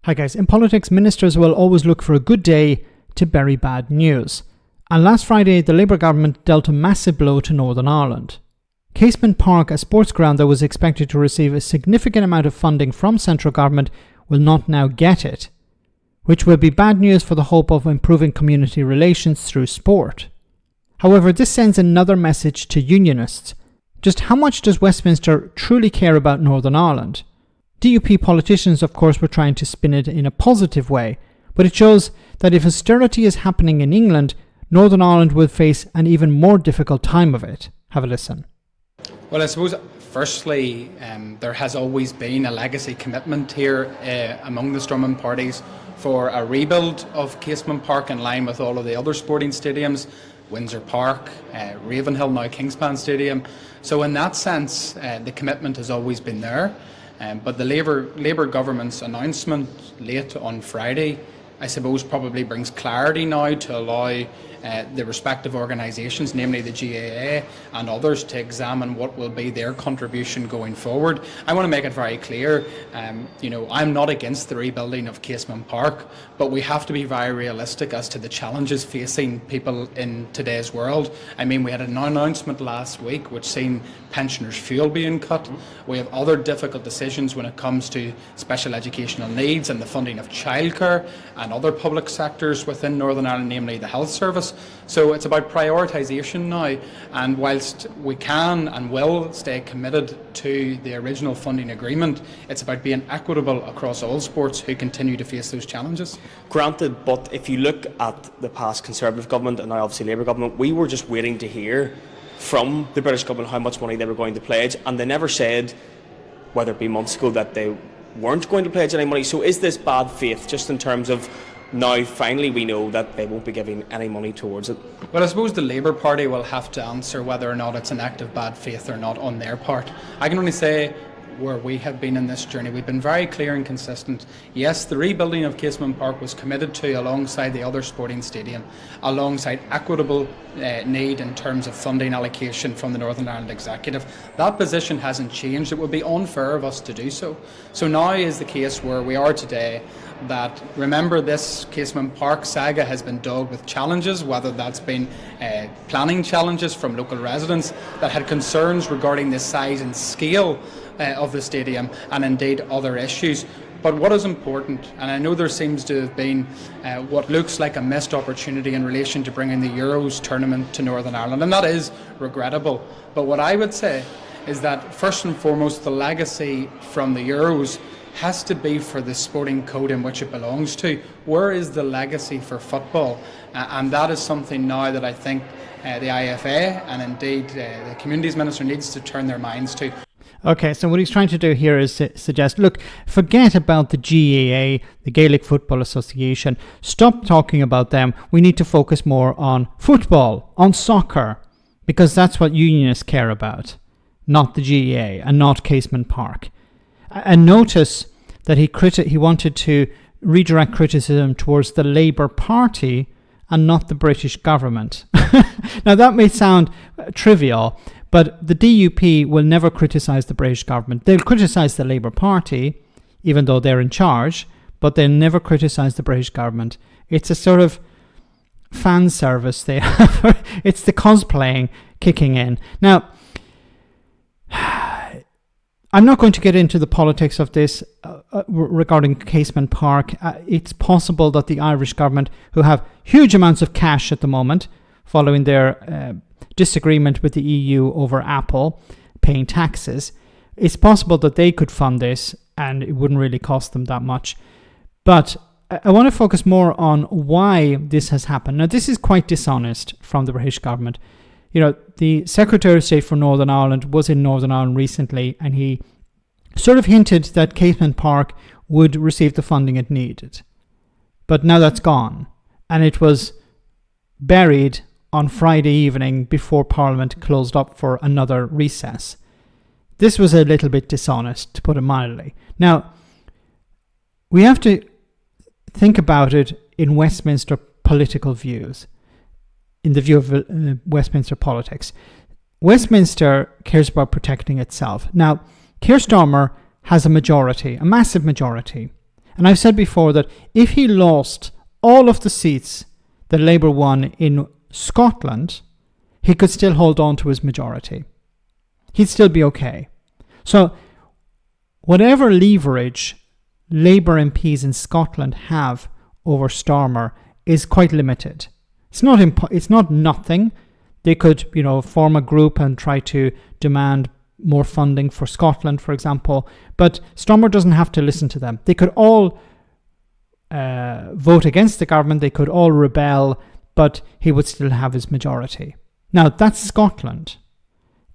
Hi guys, in politics, ministers will always look for a good day to bury bad news. And last Friday, the Labour government dealt a massive blow to Northern Ireland. Casement Park, a sports ground that was expected to receive a significant amount of funding from central government, will not now get it, which will be bad news for the hope of improving community relations through sport. However, this sends another message to Unionists. Just how much does Westminster truly care about Northern Ireland? DUP politicians, of course, were trying to spin it in a positive way, but it shows that if austerity is happening in England, Northern Ireland will face an even more difficult time of it. Have a listen. Well, I suppose, firstly, there has always been a legacy commitment here among the Stormont parties for a rebuild of Casement Park in line with all of the other sporting stadiums, Windsor Park, Ravenhill, now Kingspan Stadium. So in that sense, the commitment has always been there. But the Labour government's announcement late on Friday, I suppose, probably brings clarity now to allow the respective organisations, namely the GAA and others, to examine what will be their contribution going forward. I want to make it very clear, I'm not against the rebuilding of Casement Park, but we have to be very realistic as to the challenges facing people in today's world. I mean, we had an announcement last week which seen pensioners' fuel being cut. We have other difficult decisions when it comes to special educational needs and the funding of childcare and other public sectors within Northern Ireland, namely the health service. So it's about prioritisation now, and whilst we can and will stay committed to the original funding agreement, it's about being equitable across all sports who continue to face those challenges. Granted, but if you look at the past Conservative government and now obviously Labour government, we were just waiting to hear from the British government how much money they were going to pledge, and they never said, whether it be months ago, that they weren't going to pledge any money. So is this bad faith, just in terms of now finally we know that they won't be giving any money towards it? Well, I suppose the Labour Party will have to answer whether or not it's an act of bad faith or not on their part. I can only say where we have been in this journey, we've been very clear and consistent. Yes, the rebuilding of Casement Park was committed to alongside the other sporting stadium, alongside equitable need in terms of funding allocation from the Northern Ireland Executive. That position hasn't changed. It would be unfair of us to do so. So now is the case where we are today, that, remember, this Casement Park saga has been dogged with challenges, whether that's been planning challenges from local residents that had concerns regarding the size and scale of the stadium, and indeed other issues. But what is important, and I know there seems to have been what looks like a missed opportunity in relation to bringing the Euros tournament to Northern Ireland, and that is regrettable. But what I would say is that first and foremost, the legacy from the Euros has to be for the sporting code in which it belongs to. Where is the legacy for football? And that is something now that I think the IFA and indeed the Communities Minister needs to turn their minds to. Okay, so what he's trying to do here is suggest, look, forget about the GAA, the Gaelic Football Association. Stop talking about them. We need to focus more on football, on soccer, because that's what Unionists care about, not the GAA and not Casement Park. And notice that he wanted to redirect criticism towards the Labour Party and not the British government. Now that may sound trivial, but the DUP will never criticise the British government. They'll criticise the Labour Party, even though they're in charge, but they'll never criticise the British government. It's a sort of fan service they have. It's the cosplaying kicking in. Now, I'm not going to get into the politics of this regarding Casement Park. It's possible that the Irish government, who have huge amounts of cash at the moment, following their disagreement with the EU over Apple paying taxes, it's possible that they could fund this and it wouldn't really cost them that much. But I want to focus more on why this has happened. Now, this is quite dishonest from the British government. You know, the Secretary of State for Northern Ireland was in Northern Ireland recently, and he sort of hinted that Casement Park would receive the funding it needed. But now that's gone, and it was buried on Friday evening before Parliament closed up for another recess. This was a little bit dishonest, to put it mildly. Now, we have to think about it in Westminster political views, in the view of Westminster politics. Westminster cares about protecting itself. Now, Keir Starmer has a majority, a massive majority, And I've said before that if he lost all of the seats that Labour won in Scotland, he could still hold on to his majority. He'd still be okay. So whatever leverage Labour MPs in Scotland have over Starmer is quite limited. It's not nothing. They could, form a group and try to demand more funding for Scotland, for example. But Starmer doesn't have to listen to them. They could all vote against the government. They could all rebel, but he would still have his majority. Now, that's Scotland.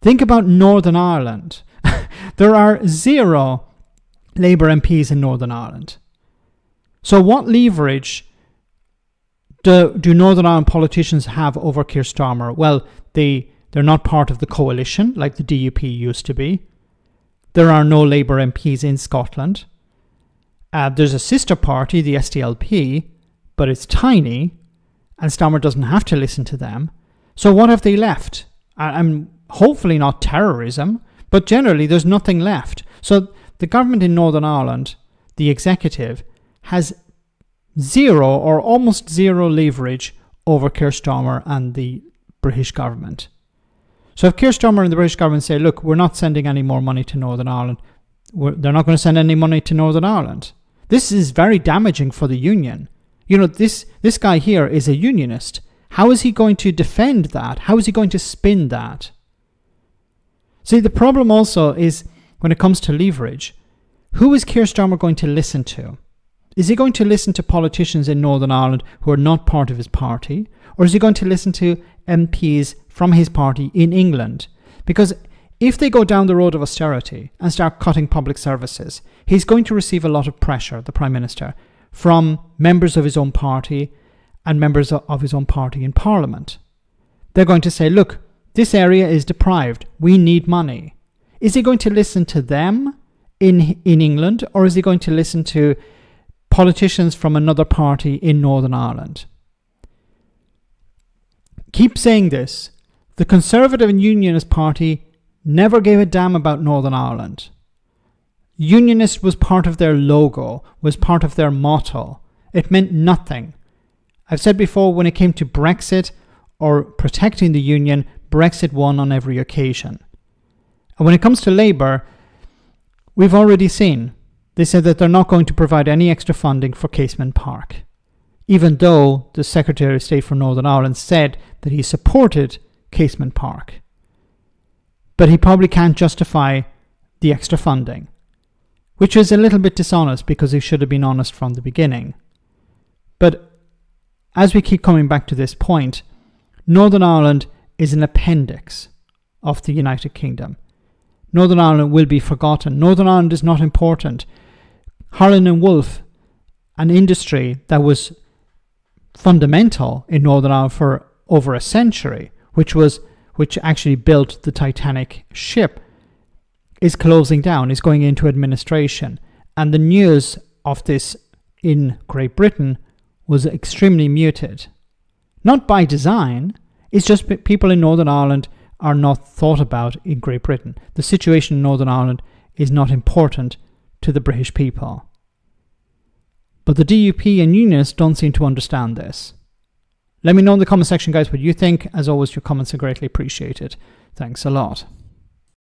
Think about Northern Ireland. There are 0 Labour MPs in Northern Ireland. So what leverage do Northern Ireland politicians have over Keir Starmer? Well, they're not part of the coalition like the DUP used to be. There are no Labour MPs in Scotland. There's a sister party, the SDLP, but it's tiny, and Starmer doesn't have to listen to them. So what have they left? I'm hopefully not terrorism, but generally there's nothing left. So the government in Northern Ireland, the executive, has 0 or almost 0 leverage over Keir Starmer and the British government. So if Keir Starmer and the British government say, look, we're not sending any more money to Northern Ireland, they're not going to send any money to Northern Ireland. This is very damaging for the union. This guy here is a unionist. How is he going to defend that? How is he going to spin that? See, the problem also is when it comes to leverage, who is Keir Starmer going to listen to? Is he going to listen to politicians in Northern Ireland who are not part of his party? Or is he going to listen to MPs from his party in England? Because if they go down the road of austerity and start cutting public services, he's going to receive a lot of pressure, the Prime Minister, from members of his own party and members of his own party in Parliament. They're going to say, look, this area is deprived. We need money. Is he going to listen to them in England, or is he going to listen to politicians from another party in Northern Ireland? Keep saying this. The Conservative and Unionist Party never gave a damn about Northern Ireland. Unionist was part of their logo, was part of their motto. It meant nothing. I've said before, when it came to Brexit or protecting the union, Brexit won on every occasion. And when it comes to Labour, we've already seen. They said that they're not going to provide any extra funding for Casement Park, even though the Secretary of State for Northern Ireland said that he supported Casement Park. But he probably can't justify the extra funding, which is a little bit dishonest because he should have been honest from the beginning. But as we keep coming back to this point, Northern Ireland is an appendix of the United Kingdom. Northern Ireland will be forgotten. Northern Ireland is not important. Harland and Wolff, an industry that was fundamental in Northern Ireland for over a century, which actually built the Titanic ship, is closing down, is going into administration. And the news of this in Great Britain was extremely muted. Not by design, it's just people in Northern Ireland are not thought about in Great Britain. The situation in Northern Ireland is not important to the British people. But the DUP and Unionists don't seem to understand this. Let me know in the comment section, guys, what you think. As always, your comments are greatly appreciated. Thanks a lot.